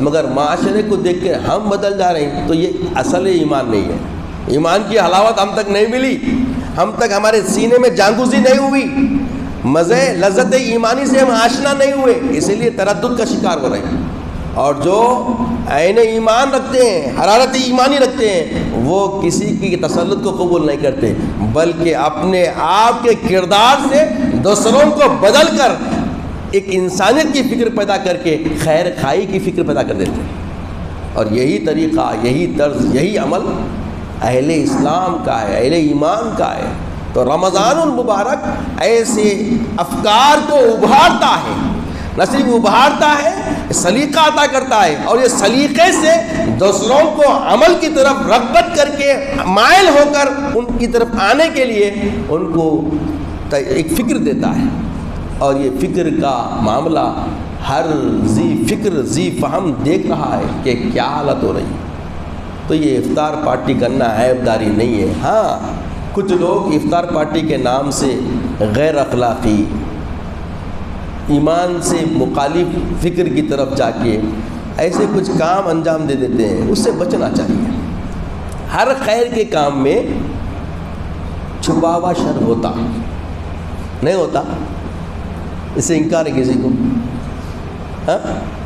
مگر معاشرے کو دیکھ کے ہم بدل جا رہے ہیں، تو یہ اصل ایمان نہیں ہے۔ ایمان کی حلاوت ہم تک نہیں ملی، ہم تک ہمارے سینے میں جانگوزی نہیں ہوئی، مزے لذت ایمانی سے ہم آشنا نہیں ہوئے، اسی لیے تردد کا شکار ہو رہے ہیں۔ اور جو عین ایمان رکھتے ہیں، حرارت ایمانی رکھتے ہیں، وہ کسی کی تسلط کو قبول نہیں کرتے، بلکہ اپنے آپ کے کردار سے دوسروں کو بدل کر ایک انسانیت کی فکر پیدا کر کے خیر خائی کی فکر پیدا کر دیتے ہیں۔ اور یہی طریقہ، یہی طرز، یہی عمل اہل اسلام کا ہے، اہل ایمان کا ہے۔ تو رمضان المبارک ایسے افکار کو ابھارتا ہے، نہ صرف ابھارتا ہے، سلیقہ عطا کرتا ہے، اور یہ سلیقے سے دوسروں کو عمل کی طرف رغبت کر کے مائل ہو کر ان کی طرف آنے کے لیے ان کو ایک فکر دیتا ہے۔ اور یہ فکر کا معاملہ ہر ذی فکر ذی فہم دیکھ رہا ہے کہ کیا حالت ہو رہی ہے۔ تو یہ افطار پارٹی کرنا عیب داری نہیں ہے۔ ہاں، کچھ لوگ افطار پارٹی کے نام سے غیر اخلاقی، ایمان سے مخالف فکر کی طرف جا کے ایسے کچھ کام انجام دے دیتے ہیں، اس سے بچنا چاہیے۔ ہر خیر کے کام میں چھپا ہوا شر ہوتا نہیں ہوتا، اس سے انکار ہے کسی کو؟ ہاں